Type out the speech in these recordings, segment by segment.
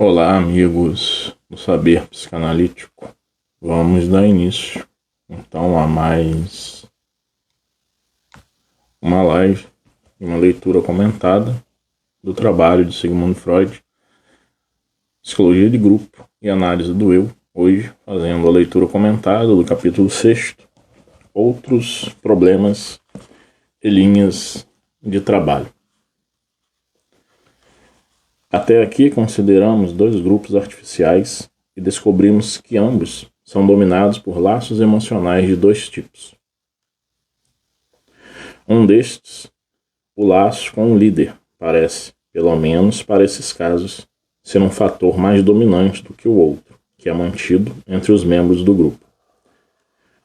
Olá, amigos do Saber Psicanalítico. Vamos dar início, então, a mais uma live, uma leitura comentada do trabalho de Sigmund Freud, Psicologia de Grupo e Análise do Eu, hoje fazendo a leitura comentada do capítulo 6, Outros Problemas e Linhas de Trabalho. Até aqui consideramos dois grupos artificiais e descobrimos que ambos são dominados por laços emocionais de dois tipos. Um destes, o laço com o líder, parece, pelo menos para esses casos, ser um fator mais dominante do que o outro, que é mantido entre os membros do grupo.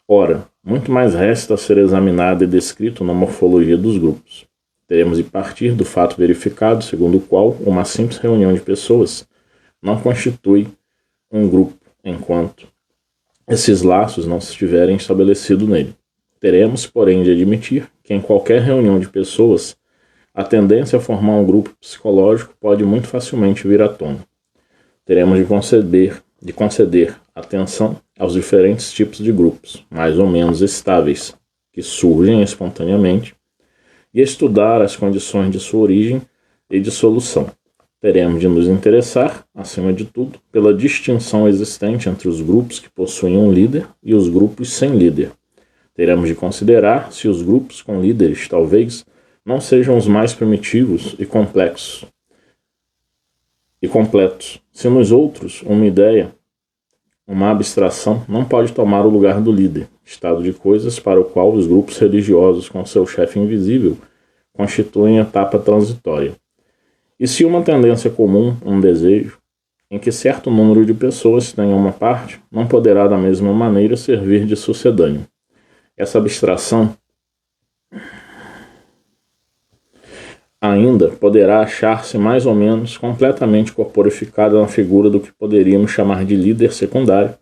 Ora, muito mais resta a ser examinado e descrito na morfologia dos grupos. Teremos de partir do fato verificado, segundo o qual uma simples reunião de pessoas não constitui um grupo, enquanto esses laços não estiverem estabelecidos nele. Teremos, porém, de admitir que em qualquer reunião de pessoas, a tendência a formar um grupo psicológico pode muito facilmente vir à tona. Teremos de conceder atenção aos diferentes tipos de grupos, mais ou menos estáveis, que surgem espontaneamente, e estudar as condições de sua origem e de solução. Teremos de nos interessar, acima de tudo, pela distinção existente entre os grupos que possuem um líder e os grupos sem líder. Teremos de considerar se os grupos com líderes talvez não sejam os mais primitivos e complexos e completos. Se nos outros uma ideia, uma abstração, não pode tomar o lugar do líder, estado de coisas para o qual os grupos religiosos com seu chefe invisível constituem etapa transitória. E se uma tendência comum, um desejo, em que certo número de pessoas tenha uma parte, não poderá da mesma maneira servir de sucedâneo. Essa abstração ainda poderá achar-se mais ou menos completamente corporificada na figura do que poderíamos chamar de líder secundário,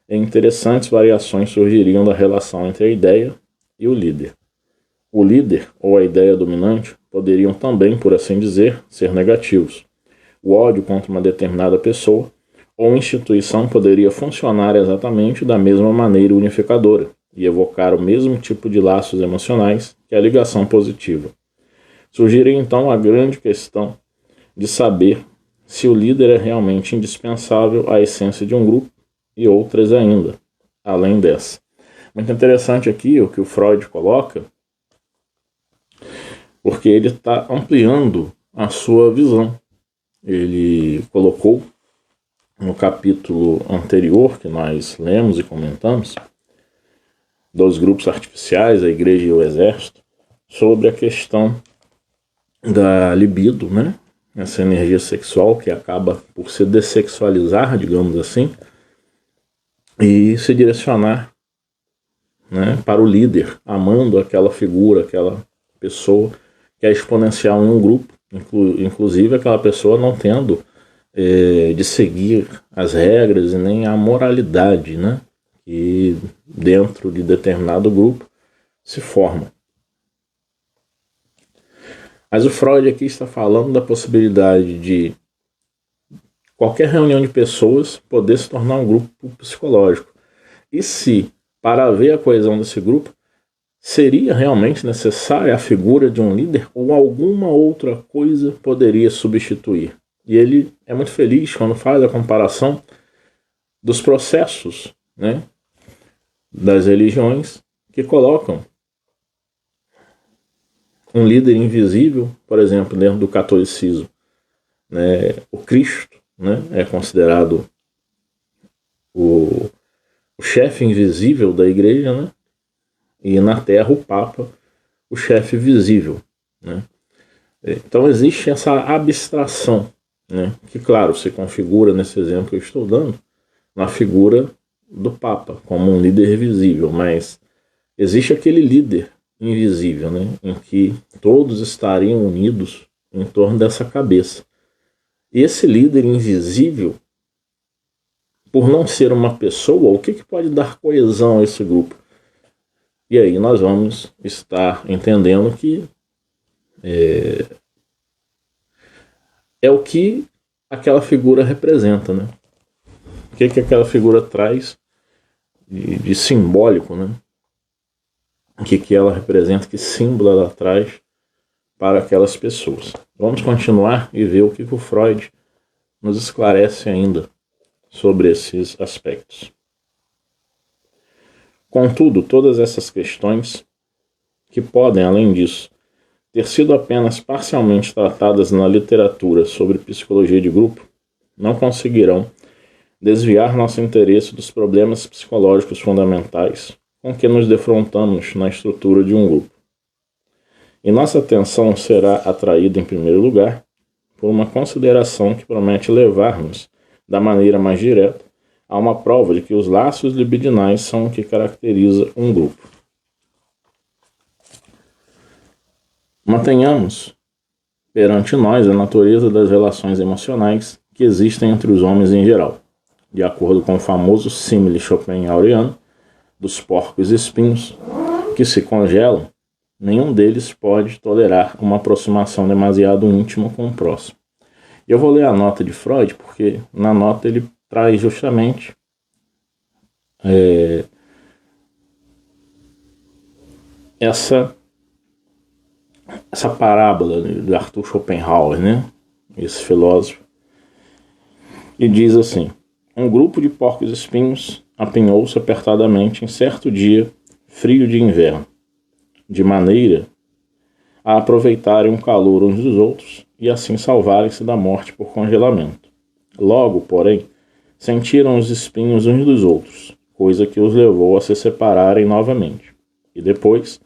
e interessantes variações surgiriam da relação entre a ideia e o líder. O líder ou a ideia dominante poderiam também, por assim dizer, ser negativos. O ódio contra uma determinada pessoa ou instituição poderia funcionar exatamente da mesma maneira unificadora e evocar o mesmo tipo de laços emocionais que a ligação positiva. Surgiria então a grande questão de saber se o líder é realmente indispensável à essência de um grupo e outras ainda, além dessa. Muito interessante aqui o que o Freud coloca, porque ele está ampliando a sua visão. Ele colocou no capítulo anterior, que nós lemos e comentamos, dos grupos artificiais, a igreja e o exército, sobre a questão da libido, né? Essa energia sexual que acaba por se dessexualizar, digamos assim, e se direcionar, né, para o líder, amando aquela figura, aquela pessoa que é exponencial em um grupo, inclusive aquela pessoa não tendo de seguir as regras e nem a moralidade, né, que dentro de determinado grupo se forma. Mas o Freud aqui está falando da possibilidade de qualquer reunião de pessoas poder se tornar um grupo psicológico. E se, para haver a coesão desse grupo, seria realmente necessária a figura de um líder ou alguma outra coisa poderia substituir? E ele é muito feliz quando faz a comparação dos processos, né, das religiões que colocam um líder invisível, por exemplo, dentro do catolicismo, né, o Cristo, né, é considerado o chefe invisível da igreja, né, e na Terra o Papa, o chefe visível, né. Então existe essa abstração, né, que claro, se configura nesse exemplo que eu estou dando, na figura do Papa, como um líder visível, mas existe aquele líder invisível, né, em que todos estariam unidos em torno dessa cabeça. E esse líder invisível, por não ser uma pessoa, o que pode dar coesão a esse grupo? E aí nós vamos estar entendendo que é o que aquela figura representa, né? O que aquela figura traz de simbólico, né? O que ela representa, que símbolo ela traz para aquelas pessoas. Vamos continuar e ver o que o Freud nos esclarece ainda sobre esses aspectos. Contudo, todas essas questões, que podem, além disso, ter sido apenas parcialmente tratadas na literatura sobre psicologia de grupo, não conseguirão desviar nosso interesse dos problemas psicológicos fundamentais com que nos defrontamos na estrutura de um grupo. E nossa atenção será atraída, em primeiro lugar, por uma consideração que promete levar-nos, da maneira mais direta, a uma prova de que os laços libidinais são o que caracteriza um grupo. Mantenhamos perante nós a natureza das relações emocionais que existem entre os homens em geral, de acordo com o famoso símile schopenhaueriano dos porcos espinhos, que se congelam, nenhum deles pode tolerar uma aproximação demasiado íntima com o próximo. Eu vou ler a nota de Freud, porque na nota ele traz justamente essa parábola de Arthur Schopenhauer, né? Esse filósofo. E diz assim: um grupo de porcos espinhos apinhou-se apertadamente em certo dia frio de inverno, de maneira a aproveitarem o calor uns dos outros e assim salvarem-se da morte por congelamento. Logo, porém, sentiram os espinhos uns dos outros, coisa que os levou a se separarem novamente. E depois,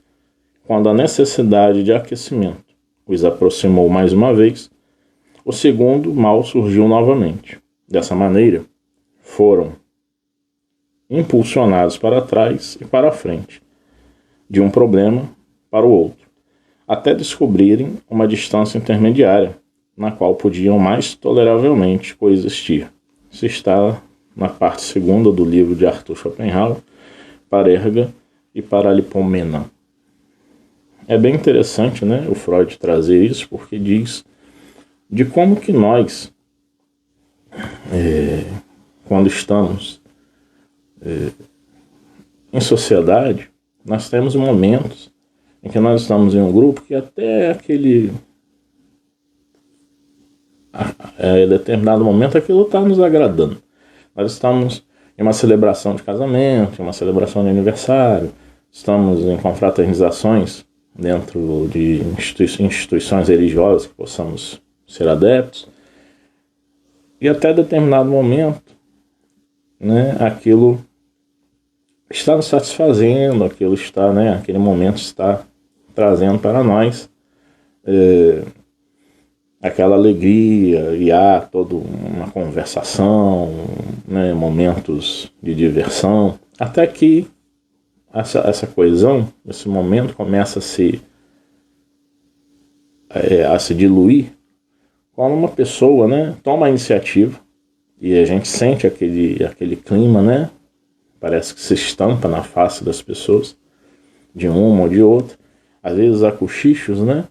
quando a necessidade de aquecimento os aproximou mais uma vez, o segundo mal surgiu novamente. Dessa maneira, foram impulsionados para trás e para a frente, de um problema para o outro, até descobrirem uma distância intermediária, na qual podiam mais toleravelmente coexistir. Isso está na parte segunda do livro de Arthur Schopenhauer, Parerga e Paralipomena. É bem interessante, né, o Freud trazer isso, porque diz de como que nós, quando estamos em sociedade, nós temos momentos em que nós estamos em um grupo que até aquele determinado momento aquilo está nos agradando. Nós estamos em uma celebração de casamento, em uma celebração de aniversário, estamos em confraternizações dentro de instituições religiosas que possamos ser adeptos, e até determinado momento, né, aquilo está nos satisfazendo, aquilo está, né, aquele momento está trazendo para nós aquela alegria, e há toda uma conversação, né, momentos de diversão, até que essa coesão, esse momento começa a se diluir quando uma pessoa, né, toma a iniciativa e a gente sente aquele clima, né, parece que se estampa na face das pessoas, de uma ou de outra. Às vezes há cochichos, né,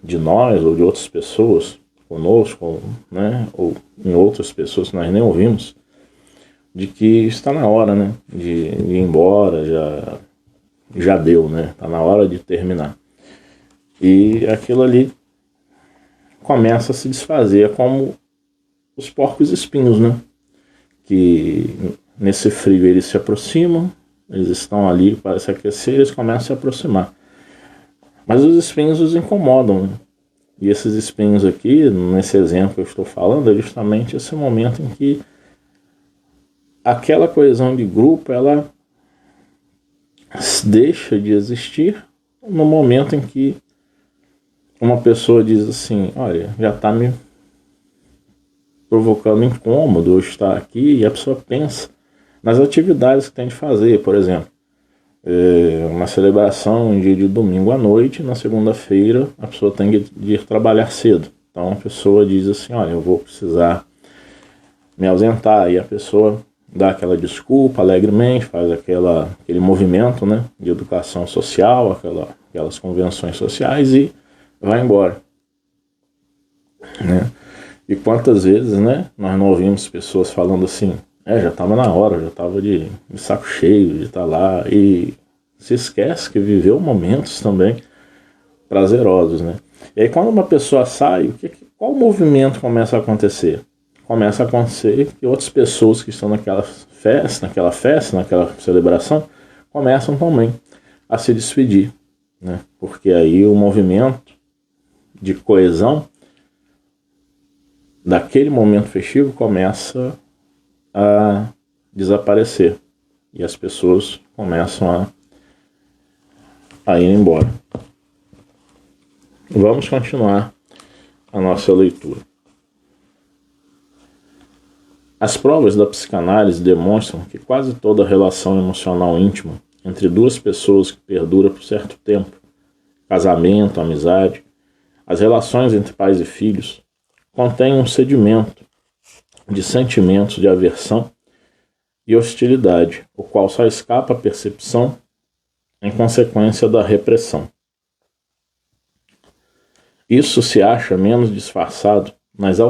de nós ou de outras pessoas conosco, né, ou em outras pessoas que nós nem ouvimos, de que está na hora, né, de ir embora, já deu, né, está na hora de terminar. E aquilo ali começa a se desfazer, como os porcos espinhos, né, que nesse frio eles se aproximam, eles estão ali para se aquecer, eles começam a se aproximar. Mas os espinhos os incomodam, né? E esses espinhos aqui, nesse exemplo que eu estou falando, é justamente esse momento em que aquela coesão de grupo, ela deixa de existir no momento em que uma pessoa diz assim: olha, já está me provocando incômodo eu estar aqui, e a pessoa pensa nas atividades que tem de fazer. Por exemplo, uma celebração em dia de domingo à noite, na segunda-feira a pessoa tem de ir trabalhar cedo. Então a pessoa diz assim: olha, eu vou precisar me ausentar, e a pessoa dá aquela desculpa alegremente, faz aquele movimento, né, de educação social, aquelas convenções sociais, e vai embora, né? E quantas vezes, né, nós não ouvimos pessoas falando assim, já estava na hora, já estava de saco cheio de estar lá, e se esquece que viveu momentos também prazerosos, né? E aí quando uma pessoa sai, qual movimento começa a acontecer? Começa a acontecer que outras pessoas que estão naquela festa, naquela celebração, começam também a se despedir, né? Porque aí o movimento de coesão daquele momento festivo começa a desaparecer e as pessoas começam a ir embora. Vamos continuar a nossa leitura. As provas da psicanálise demonstram que quase toda relação emocional íntima entre duas pessoas que perdura por certo tempo, casamento, amizade, as relações entre pais e filhos, contém um sedimento de sentimentos de aversão e hostilidade, o qual só escapa à percepção em consequência da repressão. Isso se acha menos disfarçado nas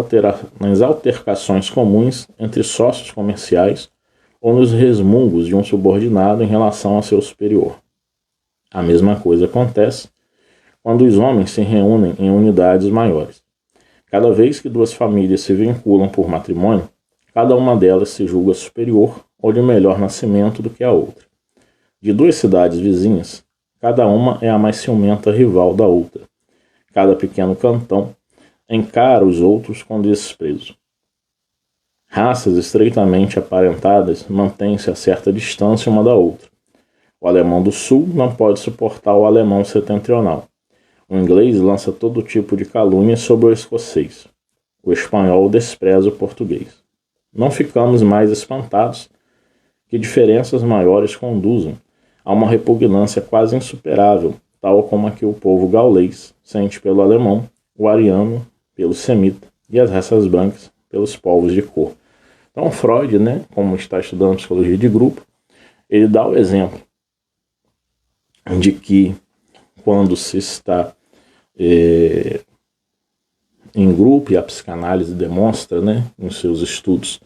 altercações comuns entre sócios comerciais ou nos resmungos de um subordinado em relação a seu superior. A mesma coisa acontece quando os homens se reúnem em unidades maiores. Cada vez que duas famílias se vinculam por matrimônio, cada uma delas se julga superior ou de melhor nascimento do que a outra. De duas cidades vizinhas, cada uma é a mais ciumenta rival da outra. Cada pequeno cantão encara os outros com desprezo. Raças estreitamente aparentadas mantêm-se a certa distância uma da outra. O alemão do sul não pode suportar o alemão setentrional. O inglês lança todo tipo de calúnia sobre o escocês. O espanhol despreza o português. Não ficamos mais espantados que diferenças maiores conduzam a uma repugnância quase insuperável, tal como a que o povo gaulês sente pelo alemão, o ariano pelo semita e as raças brancas pelos povos de cor. Então Freud, né, como está estudando psicologia de grupo, ele dá o exemplo de que quando se está em grupo, e a psicanálise demonstra, né, nos seus estudos,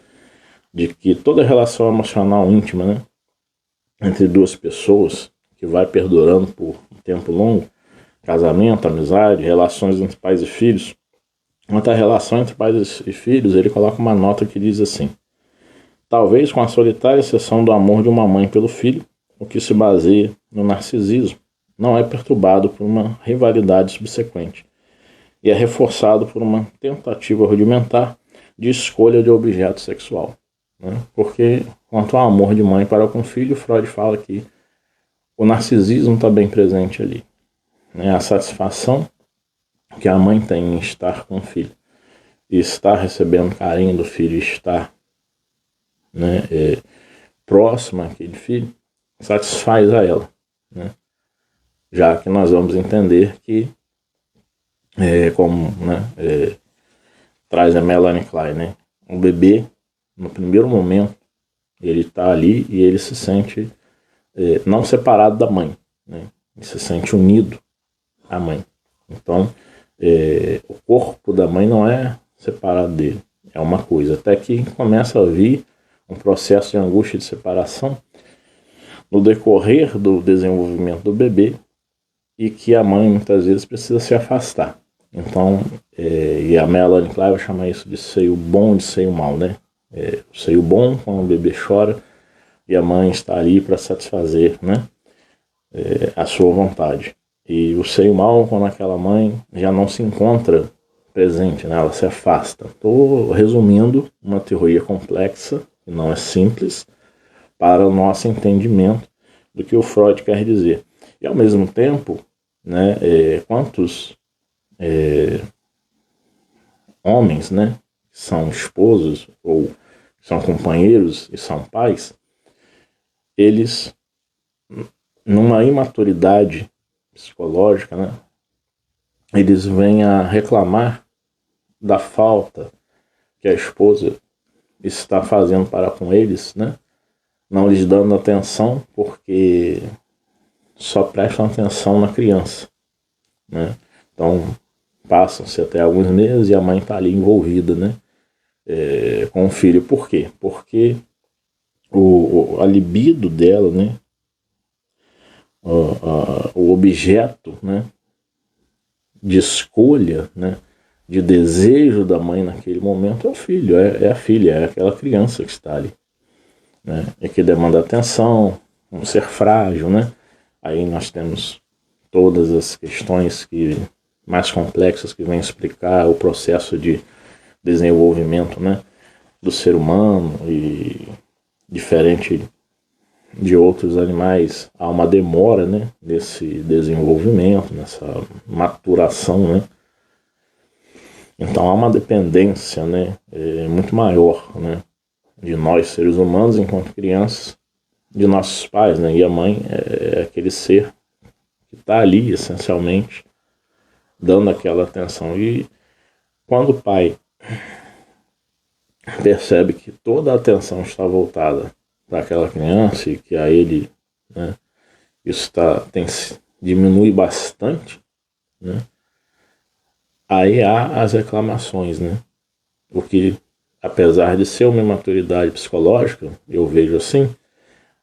de que toda relação emocional íntima, né, entre duas pessoas, que vai perdurando por um tempo longo, casamento, amizade, relações entre pais e filhos, quanto à relação entre pais e filhos, ele coloca uma nota que diz assim: talvez com a solitária exceção do amor de uma mãe pelo filho, o que se baseia no narcisismo, não é perturbado por uma rivalidade subsequente e é reforçado por uma tentativa rudimentar de escolha de objeto sexual. Né? Porque, quanto ao amor de mãe para com filho, Freud fala que o narcisismo está bem presente ali. Né? A satisfação que a mãe tem em estar com o filho e estar recebendo carinho do filho, estar, né, próximo àquele filho, satisfaz a ela. Né? Já que nós vamos entender que, como, né, traz a Melanie Klein, né, o bebê, no primeiro momento, ele está ali e ele se sente não separado da mãe, né, ele se sente unido à mãe. Então, o corpo da mãe não é separado dele, é uma coisa, até que começa a vir um processo de angústia de separação no decorrer do desenvolvimento do bebê, e que a mãe muitas vezes precisa se afastar. Então, e a Melanie Klein vai chamar isso de seio bom e de seio mau, né? O seio bom, quando o bebê chora e a mãe está ali para satisfazer, né, a sua vontade. E o seio mau, quando aquela mãe já não se encontra presente, né? Ela se afasta. Estou resumindo uma teoria complexa, que não é simples, para o nosso entendimento do que o Freud quer dizer. E ao mesmo tempo, né, quantos homens, né, que são esposos ou são companheiros e são pais, eles, numa imaturidade psicológica, né, eles vêm a reclamar da falta que a esposa está fazendo para com eles, né, não lhes dando atenção, porque só prestam atenção na criança, né? Então, Passam-se até alguns meses e a mãe está ali envolvida, né, com o filho. Por quê? Porque a libido dela, né, o objeto, né, de escolha, né, de desejo da mãe naquele momento é o filho, é a filha, é aquela criança que está ali, né, e que demanda atenção, um ser frágil, né. Aí nós temos todas as questões mais complexas que vêm explicar o processo de desenvolvimento, né, do ser humano, e diferente de outros animais, há uma demora, né, nesse desenvolvimento, nessa maturação, né. Então há uma dependência, né, muito maior, né, de nós seres humanos enquanto crianças, de nossos pais, né, e a mãe é aquele ser que está ali essencialmente dando aquela atenção. E quando o pai percebe que toda a atenção está voltada para aquela criança e que a ele, né, isso diminui bastante, né, aí há as reclamações, né, o que, apesar de ser uma imaturidade psicológica, eu vejo assim,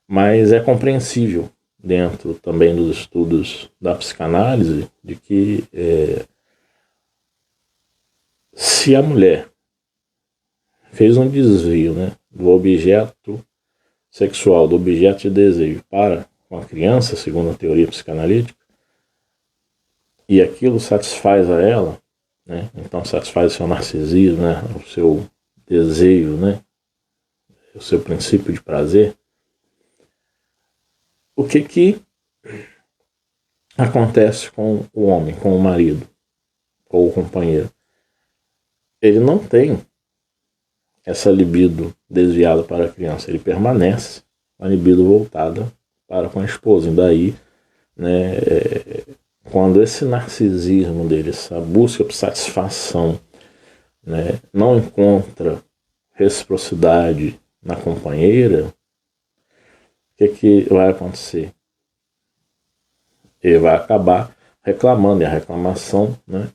mas é compreensível dentro também dos estudos da psicanálise, de que se a mulher fez um desvio, né, do objeto sexual, do objeto de desejo para com a criança, segundo a teoria psicanalítica, e aquilo satisfaz a ela, né, então satisfaz o seu narcisismo, né, o seu desejo, né, o seu princípio de prazer, o que acontece com o homem, com o marido, ou o companheiro? Ele não tem essa libido desviada para a criança, ele permanece a libido voltada para com a esposa. E daí, né, quando esse narcisismo dele, essa busca por satisfação, né, não encontra reciprocidade na companheira, o que vai acontecer? Ele vai acabar reclamando, e a reclamação, né,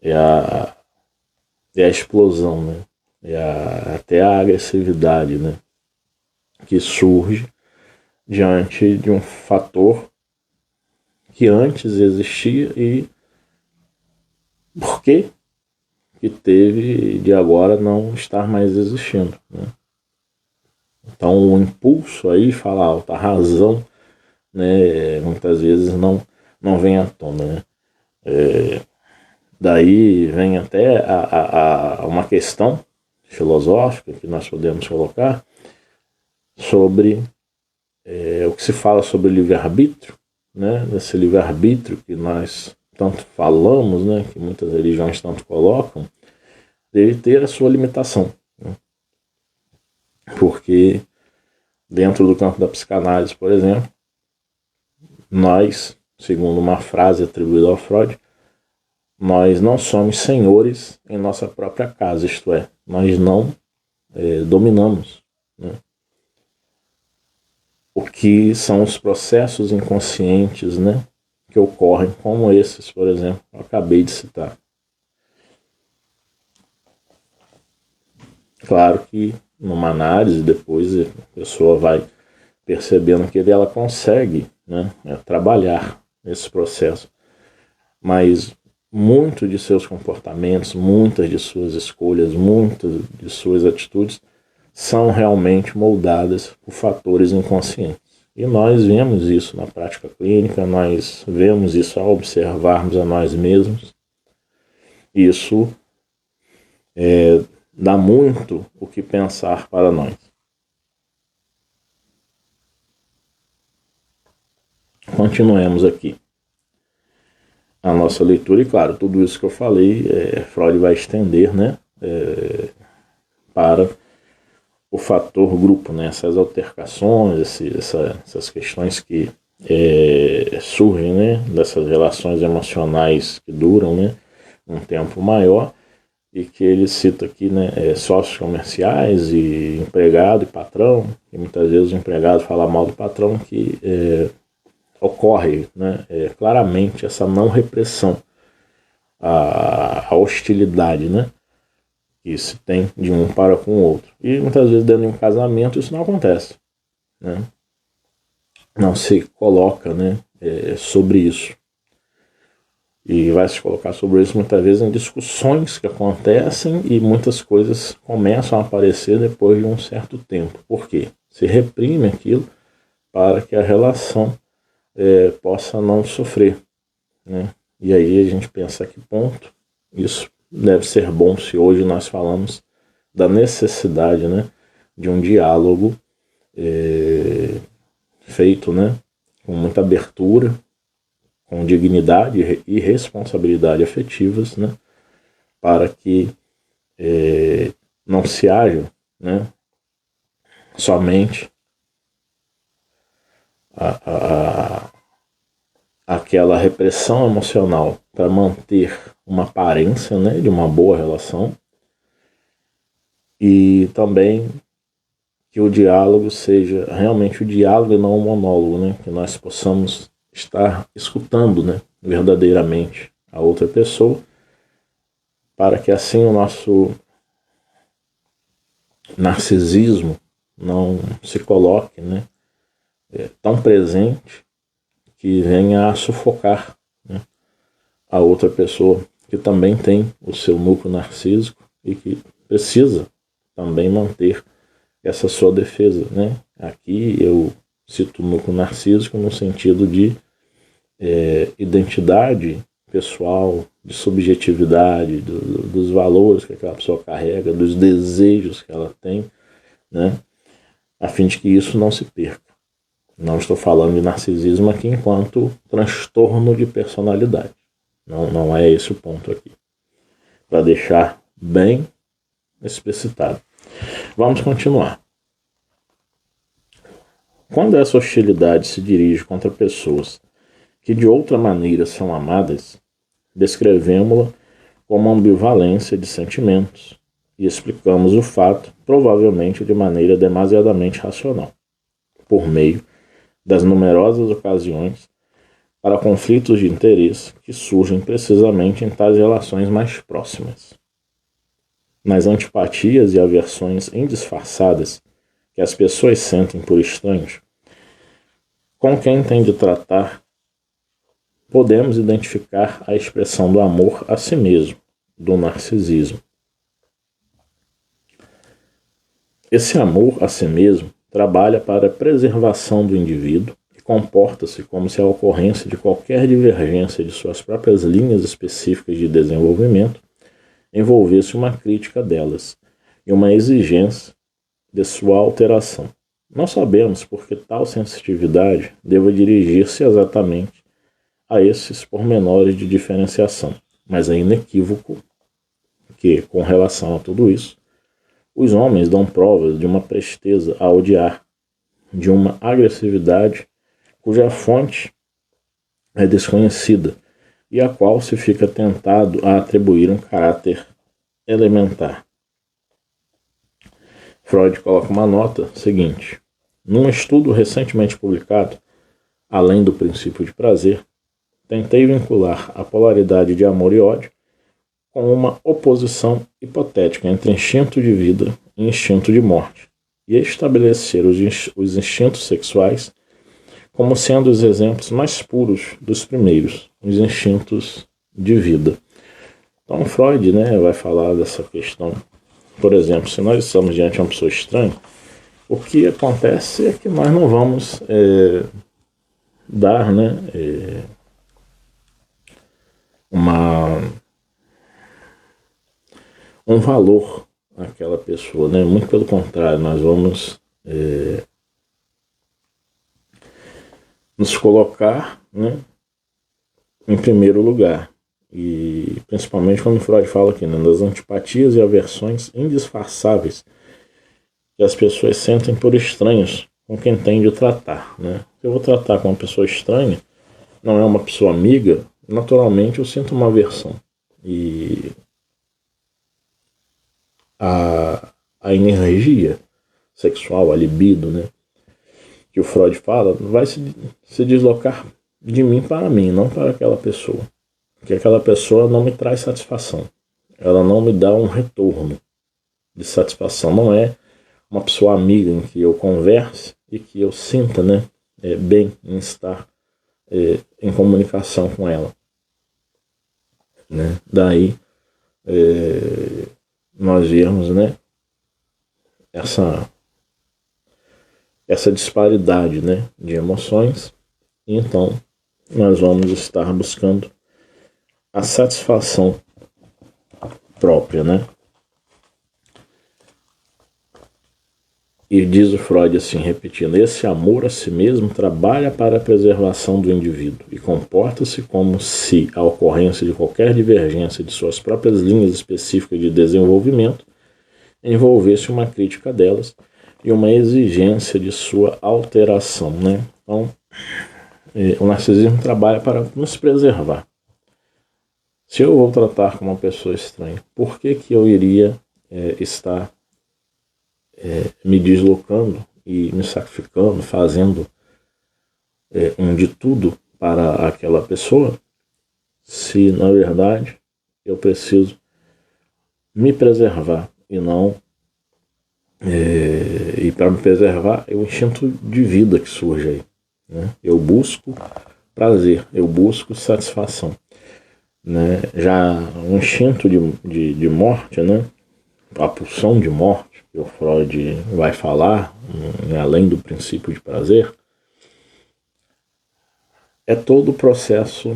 é a explosão, né, até a agressividade, né, que surge diante de um fator que antes existia e por que teve de agora não estar mais existindo, né? Então o impulso aí, fala alta, a razão, né, muitas vezes não vem à tona, né? Daí vem até uma questão filosófica que nós podemos colocar sobre o que se fala sobre o livre-arbítrio, né? Esse livre-arbítrio que nós tanto falamos, né, que muitas religiões tanto colocam, deve ter a sua limitação, né? Porque dentro do campo da psicanálise, por exemplo, nós, segundo uma frase atribuída ao Freud, nós não somos senhores em nossa própria casa, isto é, nós não dominamos, né, o que são os processos inconscientes, né, que ocorrem, como esses, por exemplo, eu acabei de citar. Claro que numa análise depois a pessoa vai percebendo que ela consegue, né, trabalhar esse processo, mas muito de seus comportamentos, muitas de suas escolhas, muitas de suas atitudes são realmente moldadas por fatores inconscientes. E nós vemos isso na prática clínica, nós vemos isso ao observarmos a nós mesmos. Isso dá muito o que pensar para nós. Continuemos aqui a nossa leitura, e claro, tudo isso que eu falei, Freud vai estender, né, para o fator grupo, né, essas altercações, essas questões que surgem, né, dessas relações emocionais que duram, né, um tempo maior, e que ele cita aqui, né, sócios comerciais e empregado e patrão, e muitas vezes o empregado fala mal do patrão, que ocorre, né, claramente essa não repressão a hostilidade, né, que se tem de um para com o outro. E muitas vezes dentro de um casamento isso não acontece, né? Não se coloca, né, sobre isso. E vai se colocar sobre isso muitas vezes em discussões que acontecem e muitas coisas começam a aparecer depois de um certo tempo. Por quê? Se reprime aquilo para que a relação possa não sofrer, né? E aí a gente pensa a que ponto isso deve ser bom se hoje nós falamos da necessidade, né, de um diálogo feito, né, com muita abertura, com dignidade e responsabilidade afetivas, né, para que não se haja, né, somente aquela repressão emocional para manter uma aparência, né, de uma boa relação, e também que o diálogo seja realmente o diálogo e não o monólogo, né, que nós possamos estar escutando, né, verdadeiramente a outra pessoa, para que assim o nosso narcisismo não se coloque, né, tão presente que venha a sufocar, né, a outra pessoa que também tem o seu núcleo narcísico e que precisa também manter essa sua defesa, né? Aqui eu cito o núcleo narcísico no sentido de identidade pessoal, de subjetividade, dos valores que aquela pessoa carrega, dos desejos que ela tem, né? A fim de que isso não se perca. Não estou falando de narcisismo aqui enquanto transtorno de personalidade. Não é esse o ponto aqui. Para deixar bem explicitado. Vamos continuar. Quando essa hostilidade se dirige contra pessoas que de outra maneira são amadas, descrevemos-la como ambivalência de sentimentos e explicamos o fato, provavelmente de maneira demasiadamente racional, por meio das numerosas ocasiões para conflitos de interesse que surgem precisamente em tais relações mais próximas. Nas antipatias e aversões indisfarçadas que as pessoas sentem por estranhos, com quem tem de tratar, podemos identificar a expressão do amor a si mesmo, do narcisismo. Esse amor a si mesmo trabalha para a preservação do indivíduo e comporta-se como se a ocorrência de qualquer divergência de suas próprias linhas específicas de desenvolvimento envolvesse uma crítica delas e uma exigência de sua alteração. Não sabemos por que tal sensitividade deva dirigir-se exatamente a esses pormenores de diferenciação, mas é inequívoco que, com relação a tudo isso, os homens dão provas de uma presteza a odiar, de uma agressividade cuja fonte é desconhecida e a qual se fica tentado a atribuir um caráter elementar. Freud coloca uma nota seguinte: num estudo recentemente publicado, além do princípio de prazer, tentei vincular a polaridade de amor e ódio com uma oposição hipotética entre instinto de vida e instinto de morte, e estabelecer os instintos sexuais como sendo os exemplos mais puros dos primeiros, os instintos de vida. Então Freud, né, vai falar dessa questão. Por exemplo, se nós estamos diante de uma pessoa estranha, o que acontece é que nós não vamos dar, né, um valor àquela pessoa, né? Muito pelo contrário, nós vamos nos colocar, né, em primeiro lugar. E principalmente quando Freud fala aqui, né, das antipatias e aversões indisfarçáveis que as pessoas sentem por estranhos com quem tem de tratar, né? Se eu vou tratar com uma pessoa estranha, não é uma pessoa amiga, naturalmente eu sinto uma aversão. E a energia sexual, a libido, né, que o Freud fala, vai se deslocar de mim para mim, não para aquela pessoa. que aquela pessoa não me traz satisfação. Ela não me dá um retorno de satisfação. Não é uma pessoa amiga em que eu converse e que eu sinta, né, bem em estar em comunicação com ela. Né? Daí nós vemos, né, essa disparidade, né, de emoções. E então nós vamos estar buscando a satisfação própria, né? E diz o Freud assim, repetindo: esse amor a si mesmo trabalha para a preservação do indivíduo e comporta-se como se a ocorrência de qualquer divergência de suas próprias linhas específicas de desenvolvimento envolvesse uma crítica delas e uma exigência de sua alteração, né? Então, o narcisismo trabalha para nos preservar. Se eu vou tratar com uma pessoa estranha, por que eu iria estar me deslocando e me sacrificando, fazendo de tudo para aquela pessoa, se na verdade eu preciso me preservar e não e para me preservar é o instinto de vida que surge aí, né? Eu busco prazer, eu busco satisfação, né? Já o instinto de morte, né? A pulsão de morte que o Freud vai falar, além do princípio de prazer, é todo o processo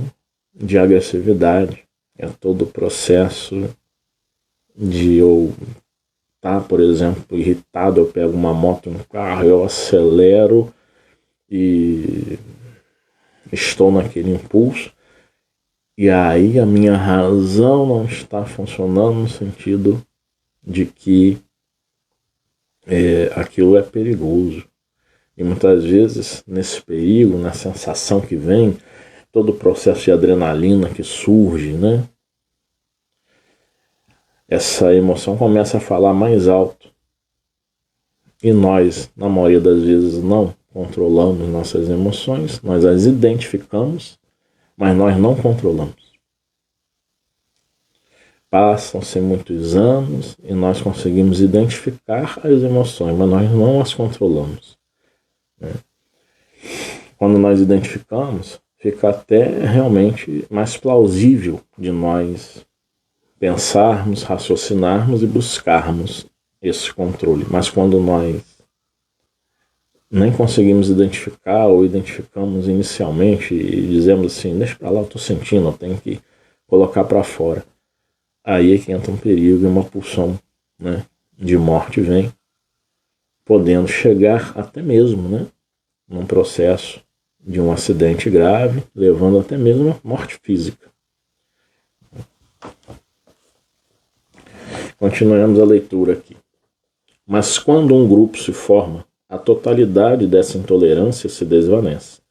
de agressividade, é todo o processo de eu estar, por exemplo, irritado, eu pego uma moto no carro, eu acelero e estou naquele impulso, e aí a minha razão não está funcionando no sentido de que aquilo é perigoso. E muitas vezes, nesse perigo, na sensação que vem, todo o processo de adrenalina que surge, né? Essa emoção começa a falar mais alto. E nós, na maioria das vezes, não controlamos nossas emoções, nós as identificamos, mas nós não controlamos. Passam-se muitos anos e nós conseguimos identificar as emoções, mas nós não as controlamos. Né? Quando nós identificamos, fica até realmente mais plausível de nós pensarmos, raciocinarmos e buscarmos esse controle. Mas quando nós nem conseguimos identificar ou identificamos inicialmente e dizemos assim, deixa pra lá, eu tô sentindo, eu tenho que colocar para fora. Aí é que entra um perigo e uma pulsão, né, de morte vem, podendo chegar até mesmo, né, num processo de um acidente grave, levando até mesmo a morte física. Continuamos a leitura aqui. Mas quando um grupo se forma, a totalidade dessa intolerância se desvanece,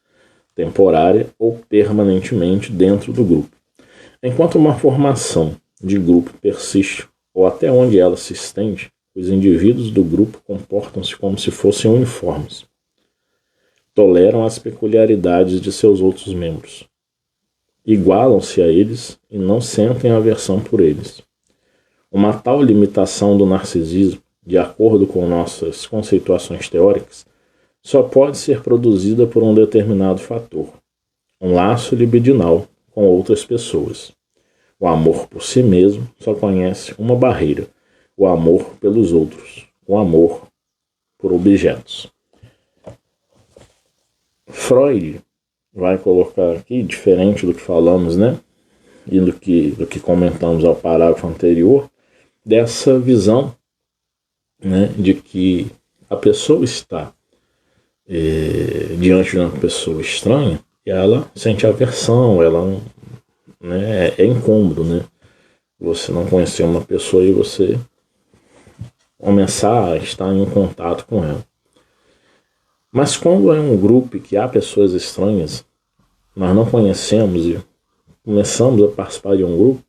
temporária ou permanentemente dentro do grupo. Enquanto uma formação de grupo persiste, ou até onde ela se estende, os indivíduos do grupo comportam-se como se fossem uniformes. Toleram as peculiaridades de seus outros membros. Igualam-se a eles e não sentem aversão por eles. Uma tal limitação do narcisismo, de acordo com nossas conceituações teóricas, só pode ser produzida por um determinado fator, um laço libidinal com outras pessoas. O amor por si mesmo só conhece uma barreira, o amor pelos outros, o amor por objetos. Freud vai colocar aqui, diferente do que falamos, né, e do que comentamos ao parágrafo anterior, dessa visão, né, de que a pessoa está diante de uma pessoa estranha e ela sente aversão, ela, né, é incômodo, né? Você não conhecer uma pessoa e você começar a estar em contato com ela. Mas quando é um grupo que há pessoas estranhas, nós não conhecemos e começamos a participar de um grupo,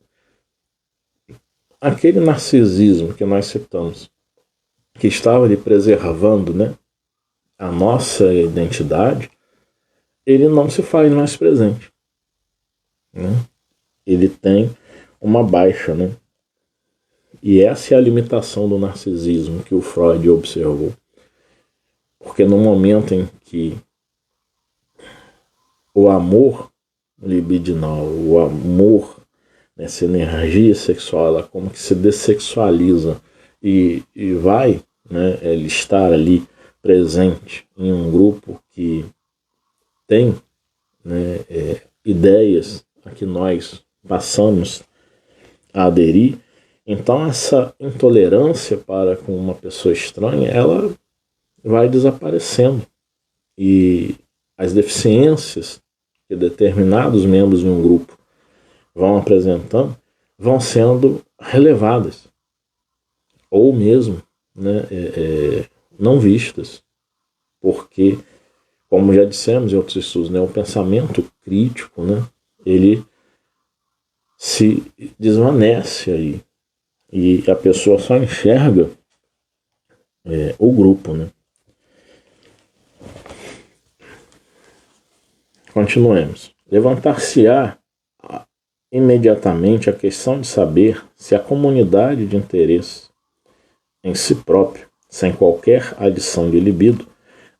aquele narcisismo que nós citamos, que estava lhe preservando, né, a nossa identidade, ele não se faz mais presente, né? ele tem uma baixa, né? E essa é a limitação do narcisismo que o Freud observou. Porque no momento em que o amor libidinal, o amor, essa energia sexual, ela como que se dessexualiza e vai, né, ele estar ali presente em um grupo que tem, né, ideias a que nós passamos a aderir. Então essa intolerância para com uma pessoa estranha, ela vai desaparecendo. E as deficiências que determinados membros de um grupo vão apresentando vão sendo relevadas. Ou mesmo, né, não vistas. Porque, como já dissemos em outros estudos, né, o pensamento crítico, né, ele se desvanece aí. E a pessoa só enxerga o grupo, né? Continuemos. Levantar-se-á imediatamente a questão de saber se a comunidade de interesse em si próprio, sem qualquer adição de libido,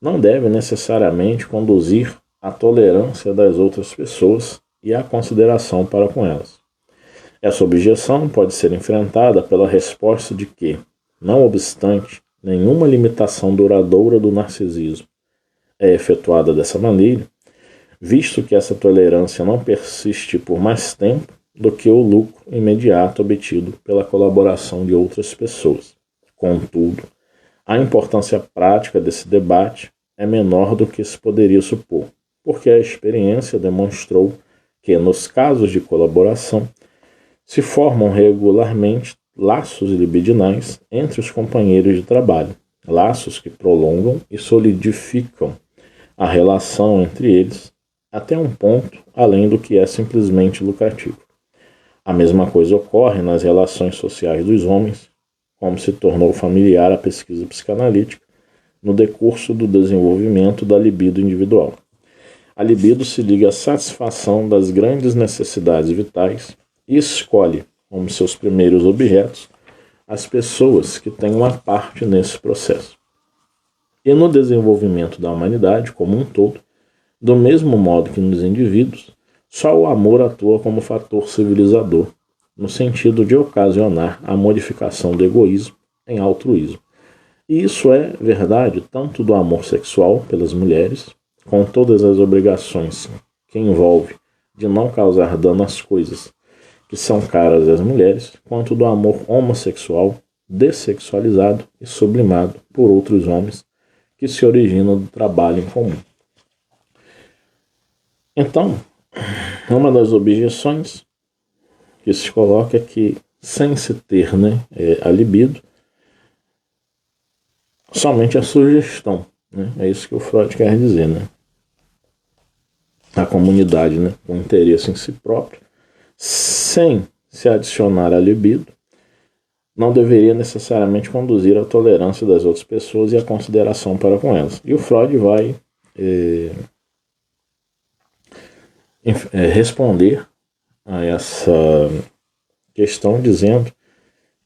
não deve necessariamente conduzir à tolerância das outras pessoas e à consideração para com elas. Essa objeção pode ser enfrentada pela resposta de que, não obstante nenhuma limitação duradoura do narcisismo é efetuada dessa maneira, visto que essa tolerância não persiste por mais tempo do que o lucro imediato obtido pela colaboração de outras pessoas. Contudo, a importância prática desse debate é menor do que se poderia supor, porque a experiência demonstrou que, nos casos de colaboração, se formam regularmente laços libidinais entre os companheiros de trabalho, laços que prolongam e solidificam a relação entre eles até um ponto além do que é simplesmente lucrativo. A mesma coisa ocorre nas relações sociais dos homens, como se tornou familiar a pesquisa psicanalítica no decurso do desenvolvimento da libido individual. A libido se liga à satisfação das grandes necessidades vitais e escolhe como seus primeiros objetos as pessoas que têm uma parte nesse processo. E no desenvolvimento da humanidade como um todo, do mesmo modo que nos indivíduos, só o amor atua como fator civilizador, no sentido de ocasionar a modificação do egoísmo em altruísmo. E isso é verdade tanto do amor sexual pelas mulheres, com todas as obrigações que envolve de não causar dano às coisas que são caras às mulheres, quanto do amor homossexual, dessexualizado e sublimado por outros homens, que se origina do trabalho em comum. Então, uma das objeções que se coloca é que, sem se ter a libido, somente a sugestão, né? É isso que o Freud quer dizer, né? A comunidade, né, com interesse em si próprio, sem se adicionar a libido, não deveria necessariamente conduzir à tolerância das outras pessoas e à consideração para com elas. E o Freud vai responder a essa questão dizendo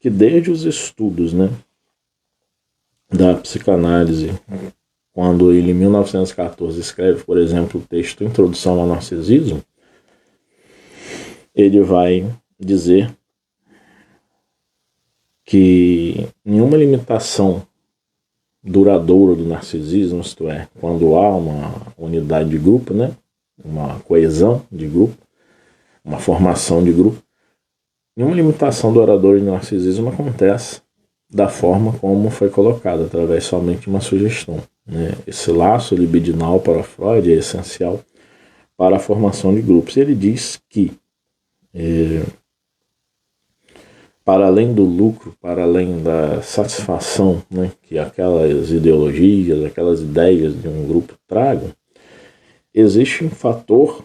que desde os estudos, né, da psicanálise, quando ele, em 1914, escreve, por exemplo, o texto Introdução ao Narcisismo, ele vai dizer que nenhuma limitação duradoura do narcisismo, isto é, quando há uma unidade de grupo, né, uma coesão de grupo, uma formação de grupo, nenhuma limitação duradoura do narcisismo acontece da forma como foi colocada, através somente de uma sugestão, né? Esse laço libidinal para Freud é essencial para a formação de grupos. Ele diz que, para além do lucro, para além da satisfação, né, que aquelas ideologias, aquelas ideias de um grupo tragam, existe um fator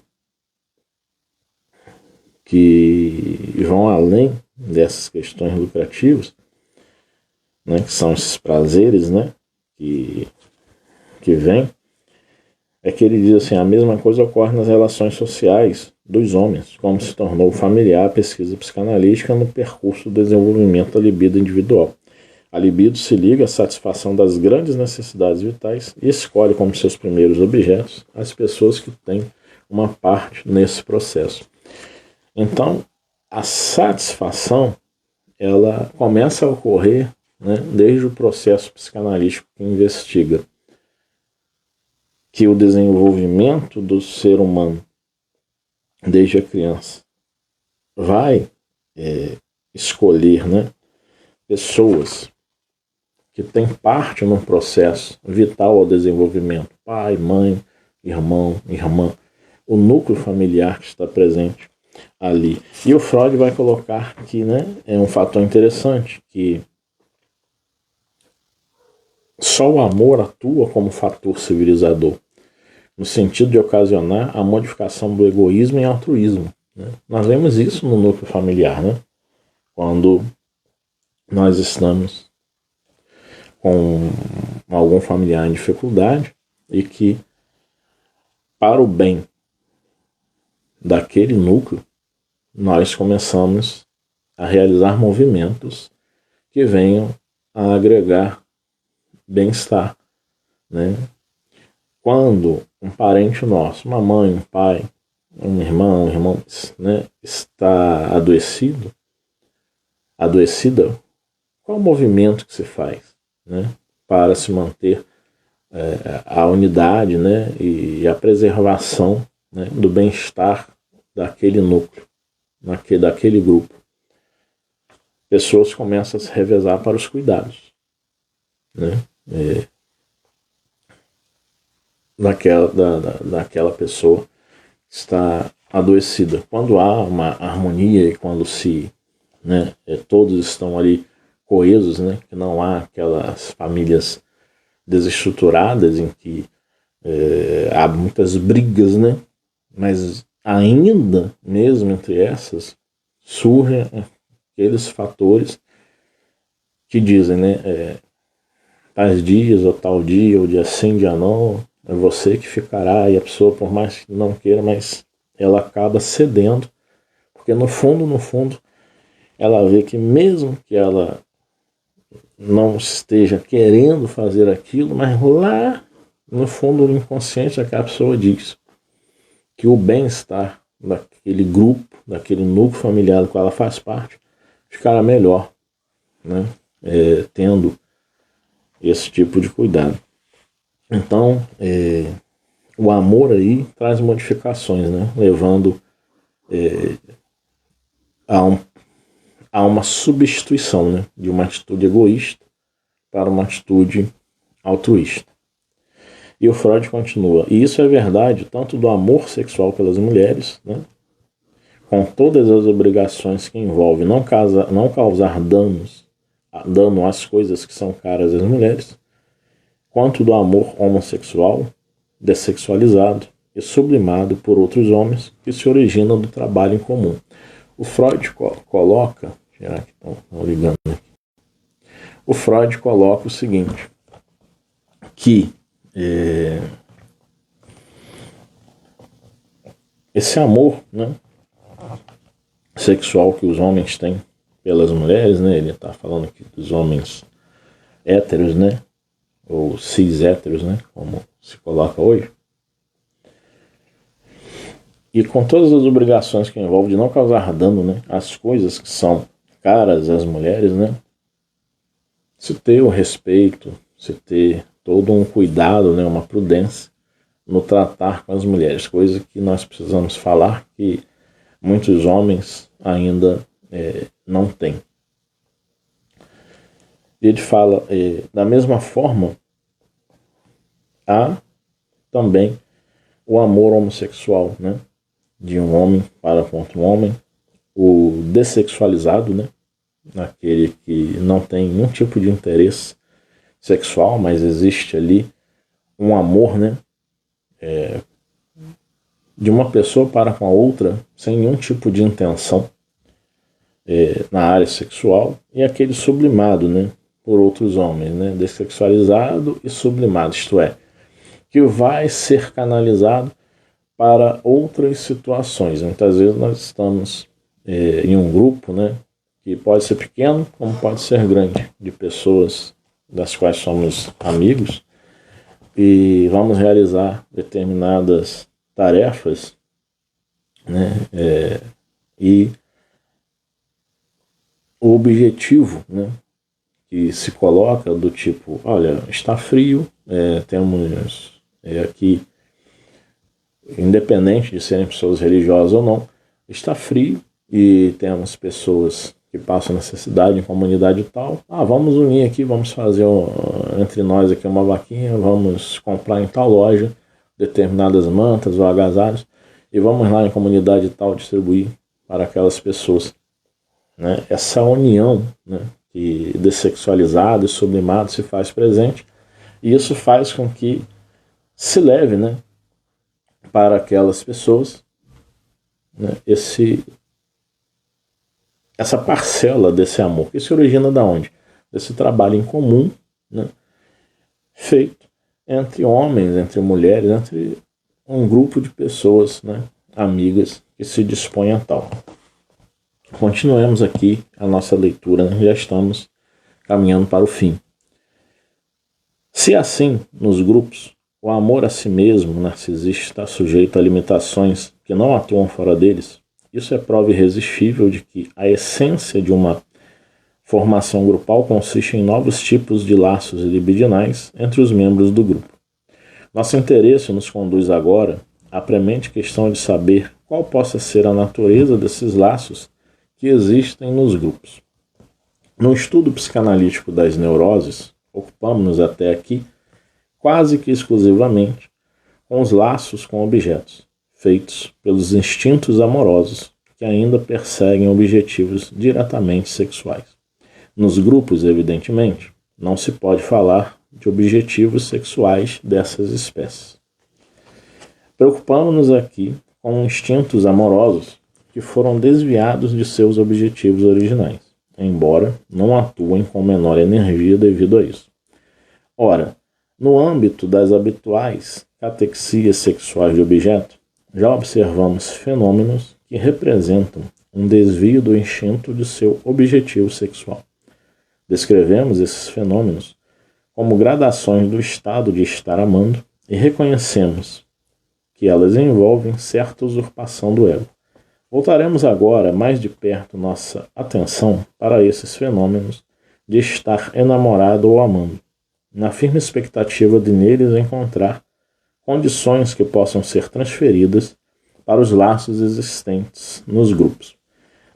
que vão além dessas questões lucrativas, né, que são esses prazeres, né, que vêm, é que ele diz assim, a mesma coisa ocorre nas relações sociais dos homens, como se tornou familiar a pesquisa psicanalítica no percurso do desenvolvimento da libido individual. A libido se liga à satisfação das grandes necessidades vitais e escolhe como seus primeiros objetos as pessoas que têm uma parte nesse processo. Então, a satisfação ela começa a ocorrer, né, desde o processo psicanalítico que investiga que o desenvolvimento do ser humano desde a criança vai escolher, né, pessoas que têm parte num processo vital ao desenvolvimento, pai, mãe, irmão, irmã, o núcleo familiar que está presente ali. E o Freud vai colocar que, né, é um fator interessante, que só o amor atua como fator civilizador, no sentido de ocasionar a modificação do egoísmo em altruísmo, né? Nós vemos isso no núcleo familiar, né? Quando nós estamos com algum familiar em dificuldade e que, para o bem daquele núcleo, nós começamos a realizar movimentos que venham a agregar bem-estar, né? Quando um parente nosso, uma mãe, um pai, um irmão, né, está adoecida, qual o movimento que se faz, né, para se manter a unidade, né, e a preservação, né, do bem-estar daquele núcleo, daquele grupo? Pessoas começam a se revezar para os cuidados, né, daquela pessoa que está adoecida. Quando há uma harmonia e quando né, todos estão ali coesos, né, que não há aquelas famílias desestruturadas em que há muitas brigas, né, mas ainda mesmo entre essas surgem aqueles fatores que dizem, né, tais dias ou tal dia, ou dia sim, dia não, é você que ficará, e a pessoa, por mais que não queira, mas ela acaba cedendo, porque no fundo, ela vê que mesmo que ela não esteja querendo fazer aquilo, mas lá no fundo do inconsciente aquela pessoa diz que o bem-estar daquele grupo, daquele núcleo familiar do qual ela faz parte, ficará melhor, né? Tendo esse tipo de cuidado. Então, o amor aí traz modificações, né? Levando a uma substituição, né, de uma atitude egoísta para uma atitude altruísta. E o Freud continua, e isso é verdade tanto do amor sexual pelas mulheres, né, com todas as obrigações que envolve não causar dano às coisas que são caras às mulheres, quanto do amor homossexual, dessexualizado e sublimado por outros homens que se origina do trabalho em comum. O Freud coloca, já que estão ligando aqui, o Freud coloca o seguinte, que esse amor, né, sexual que os homens têm pelas mulheres, né, ele está falando aqui dos homens héteros, né, ou cis-héteros, né, como se coloca hoje, e com todas as obrigações que envolve de não causar dano, né, às coisas que são caras às mulheres, né, se ter o respeito, se ter todo um cuidado, né, uma prudência no tratar com as mulheres, coisa que nós precisamos falar que muitos homens ainda não têm. Ele fala, da mesma forma, há também o amor homossexual, né, de um homem para contra um homem, o dessexualizado, né, aquele que não tem nenhum tipo de interesse sexual, mas existe ali um amor, né, de uma pessoa para com a outra, sem nenhum tipo de intenção na área sexual, e aquele sublimado, né, por outros homens, né, dessexualizado e sublimado, isto é, que vai ser canalizado para outras situações. Muitas vezes nós estamos em um grupo, né, que pode ser pequeno como pode ser grande, de pessoas das quais somos amigos, e vamos realizar determinadas tarefas, né, e o objetivo, né, que se coloca do tipo, olha, está frio, temos aqui, independente de serem pessoas religiosas ou não, está frio e temos pessoas que passam necessidade em comunidade e tal. Vamos unir aqui, vamos fazer entre nós aqui uma vaquinha, vamos comprar em tal loja determinadas mantas ou agasalhos e vamos lá em comunidade e tal distribuir para aquelas pessoas. Né? Essa união, né, que dessexualizado e sublimado se faz presente, e isso faz com que se leve, né, para aquelas pessoas, né, essa parcela desse amor, que se origina da onde? Desse trabalho em comum, né, feito entre homens, entre mulheres, entre um grupo de pessoas, né, amigas, que se dispõem a tal. Continuemos aqui a nossa leitura, né? Já estamos caminhando para o fim. Se assim, nos grupos, o amor a si mesmo, narcisista, está sujeito a limitações que não atuam fora deles, isso é prova irresistível de que a essência de uma formação grupal consiste em novos tipos de laços libidinais entre os membros do grupo. Nosso interesse nos conduz agora à premente questão de saber qual possa ser a natureza desses laços que existem nos grupos. No estudo psicanalítico das neuroses, ocupamos-nos até aqui quase que exclusivamente com os laços com objetos, feitos pelos instintos amorosos que ainda perseguem objetivos diretamente sexuais. Nos grupos, evidentemente, não se pode falar de objetivos sexuais dessas espécies. Preocupamos-nos aqui com instintos amorosos que foram desviados de seus objetivos originais, embora não atuem com menor energia devido a isso. Ora, no âmbito das habituais catexias sexuais de objeto, já observamos fenômenos que representam um desvio do instinto de seu objetivo sexual. Descrevemos esses fenômenos como gradações do estado de estar amando e reconhecemos que elas envolvem certa usurpação do ego. Voltaremos agora mais de perto nossa atenção para esses fenômenos de estar enamorado ou amando, na firme expectativa de neles encontrar condições que possam ser transferidas para os laços existentes nos grupos.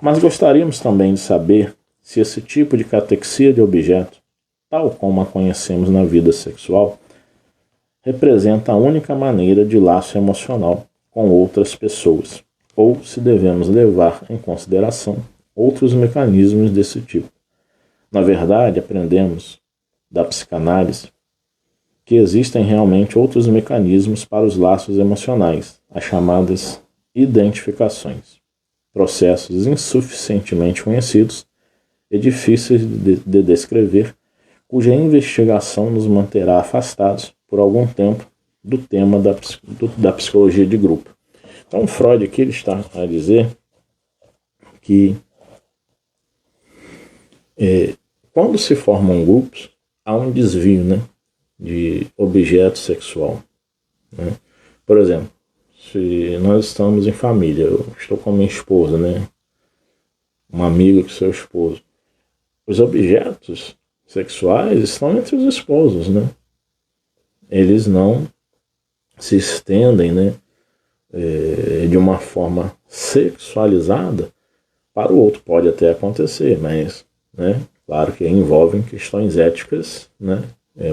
Mas gostaríamos também de saber se esse tipo de catexia de objeto, tal como a conhecemos na vida sexual, representa a única maneira de laço emocional com outras pessoas, ou se devemos levar em consideração outros mecanismos desse tipo. Na verdade, aprendemos da psicanálise que existem realmente outros mecanismos para os laços emocionais, as chamadas identificações, processos insuficientemente conhecidos e difíceis de descrever, cuja investigação nos manterá afastados por algum tempo do tema da psicologia de grupo. Então, Freud aqui ele está a dizer que quando se formam grupos, há um desvio, né, de objeto sexual. Né? Por exemplo, se nós estamos em família, eu estou com minha esposa, né, uma amiga com seu esposo, os objetos sexuais estão entre os esposos, né? Eles não se estendem, né, de uma forma sexualizada para o outro. Pode até acontecer, mas, né, claro que envolvem questões éticas, né,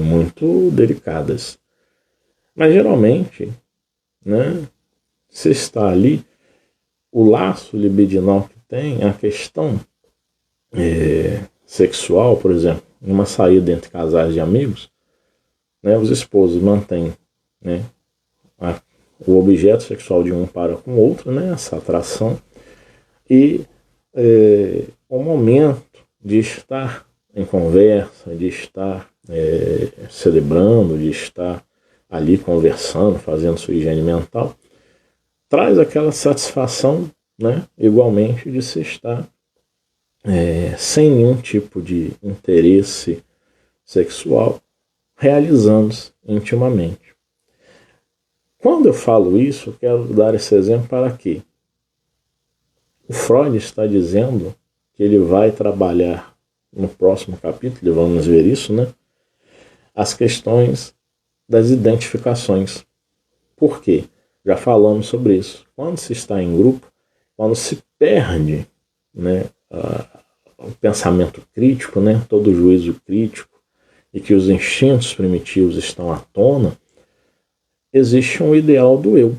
muito delicadas. Mas geralmente, né, se está ali, o laço libidinal que tem, a questão sexual, por exemplo, numa saída entre casais de amigos, né, os esposos mantêm, né, o objeto sexual de um para com o outro, né, essa atração, e o momento de estar em conversa, de estar celebrando, de estar ali conversando, fazendo sua higiene mental, traz aquela satisfação, né, igualmente, de se estar sem nenhum tipo de interesse sexual, realizando-se intimamente. Quando eu falo isso, eu quero dar esse exemplo para quê? O Freud está dizendo que ele vai trabalhar no próximo capítulo, e vamos ver isso, né? As questões das identificações. Por quê? Já falamos sobre isso. Quando se está em grupo, quando se perde, né, o pensamento crítico, né, todo o juízo crítico, e que os instintos primitivos estão à tona, existe um ideal do eu.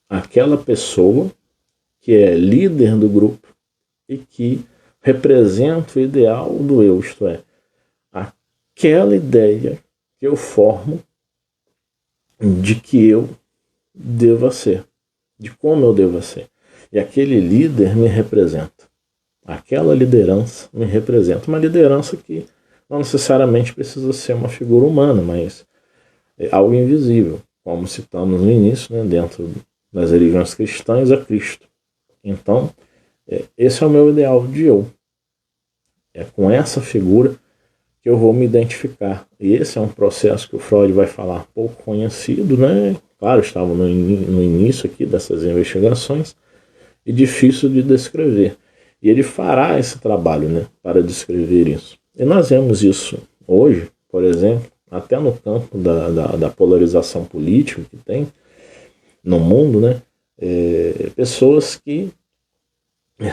Aquela pessoa que é líder do grupo e que representa o ideal do eu, isto é, aquela ideia que eu formo de que eu deva ser, de como eu devo ser. E aquele líder me representa. Aquela liderança me representa. Uma liderança que não necessariamente precisa ser uma figura humana, mas é algo invisível, como citamos no início, né, dentro das religiões cristãs, é Cristo. Então, esse é o meu ideal de eu. É com essa figura que eu vou me identificar. E esse é um processo que o Freud vai falar pouco conhecido, né? Claro, estava no início aqui dessas investigações e difícil de descrever. E ele fará esse trabalho, né, para descrever isso. E nós vemos isso hoje, por exemplo, até no campo da polarização política que tem no mundo, né? Pessoas que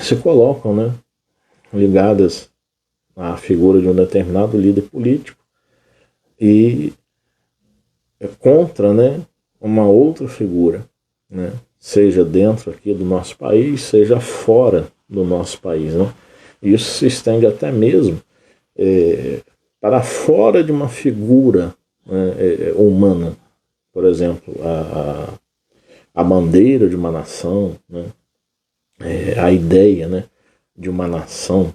se colocam, né, ligadas à figura de um determinado líder político e contra, né, uma outra figura, né, seja dentro aqui do nosso país, seja fora do nosso país, né? Isso se estende até mesmo para fora de uma figura, né, humana. Por exemplo, a bandeira de uma nação, né, a ideia, né, de uma nação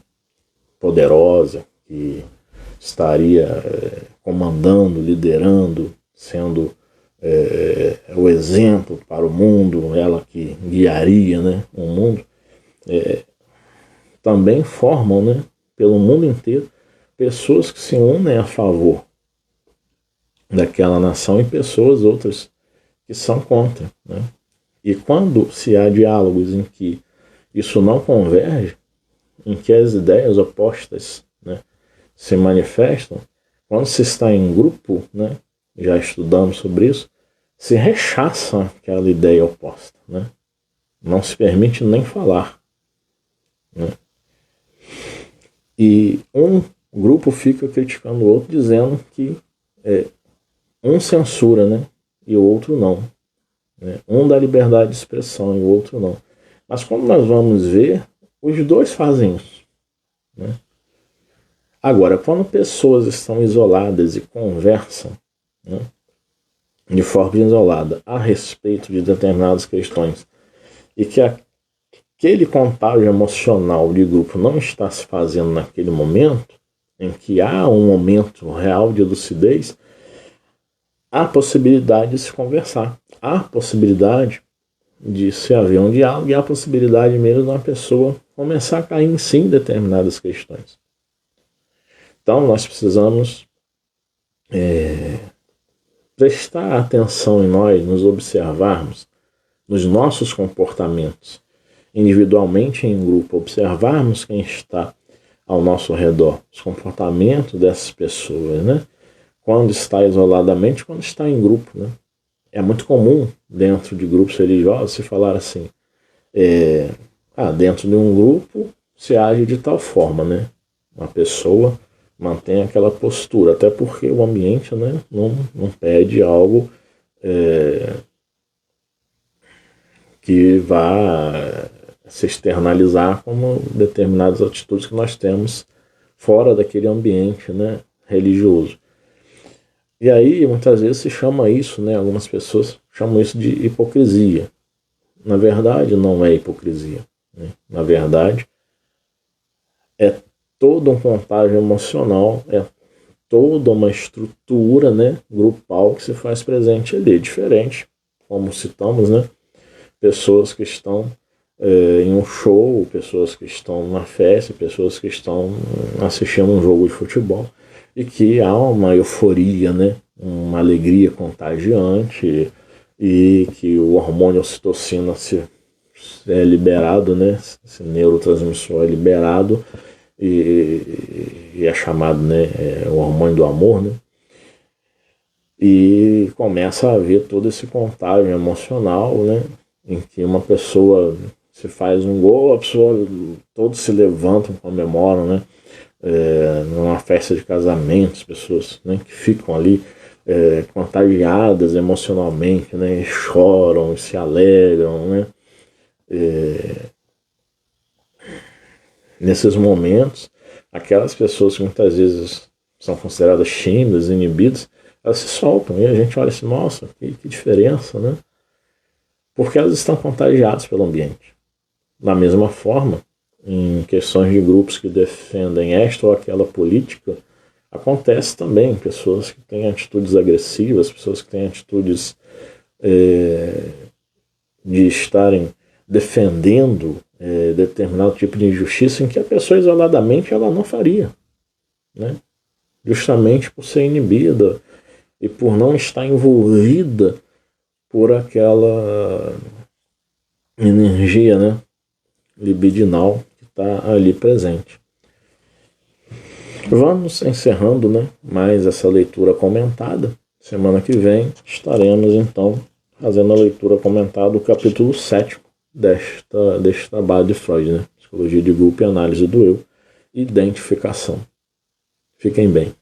poderosa que estaria comandando, liderando, sendo o exemplo para o mundo, ela que guiaria, né, o mundo, também formam, né, pelo mundo inteiro pessoas que se unem a favor daquela nação e pessoas outras que são contra, né? E quando se há diálogos em que isso não converge, em que as ideias opostas, né, se manifestam, quando se está em grupo, né, já estudamos sobre isso, se rechaça aquela ideia oposta, né? Não se permite nem falar, né? E um grupo fica criticando o outro, dizendo que um censura, né, e o outro não, né? Um dá liberdade de expressão e o outro não. Mas quando nós vamos ver, os dois fazem isso, né? Agora, quando pessoas estão isoladas e conversam, né, de forma isolada a respeito de determinadas questões e que aquele contágio emocional de grupo não está se fazendo naquele momento, em que há um momento real de lucidez, há possibilidade de se conversar, há possibilidade de se haver um diálogo e há possibilidade mesmo de uma pessoa começar a cair em si em determinadas questões. Então nós precisamos prestar atenção em nós, nos observarmos, nos nossos comportamentos, individualmente em grupo, observarmos quem está ao nosso redor, os comportamentos dessas pessoas, né? Quando está isoladamente, quando está em grupo, né? É muito comum dentro de grupos religiosos se falar assim, dentro de um grupo se age de tal forma, né? Uma pessoa mantém aquela postura, até porque o ambiente, né, não pede algo que vá se externalizar como determinadas atitudes que nós temos fora daquele ambiente, né, religioso. E aí, muitas vezes se chama isso, né, algumas pessoas chamam isso de hipocrisia. Na verdade, não é hipocrisia, né? Na verdade, é todo um contágio emocional, é toda uma estrutura, né, grupal que se faz presente ali. É diferente como citamos, né? Pessoas que estão em um show, pessoas que estão numa festa, pessoas que estão assistindo um jogo de futebol e que há uma euforia, né? Uma alegria contagiante e que o hormônio ocitocina é liberado, né? Esse neurotransmissor é liberado e é chamado, né? O hormônio do amor, né? E começa a haver todo esse contágio emocional, né? Em que uma pessoa se faz um gol, a pessoa, todos se levantam, comemoram, né? Numa festa de casamento, as pessoas, né, que ficam ali contagiadas emocionalmente, né? E choram, e se alegram, né? Nesses momentos, aquelas pessoas que muitas vezes são consideradas tímidas, inibidas, elas se soltam e a gente olha assim, nossa, que diferença, né? Porque elas estão contagiadas pelo ambiente. Da mesma forma, em questões de grupos que defendem esta ou aquela política, acontece também pessoas que têm atitudes agressivas, pessoas que têm atitudes de estarem defendendo determinado tipo de injustiça em que a pessoa isoladamente ela não faria, né? Justamente por ser inibida e por não estar envolvida por aquela energia, né, libidinal que está ali presente. Vamos encerrando, né, mais essa leitura comentada. Semana que vem estaremos então fazendo a leitura comentada do capítulo 7 deste trabalho de Freud, né? Psicologia de grupo e análise do eu, identificação. Fiquem bem.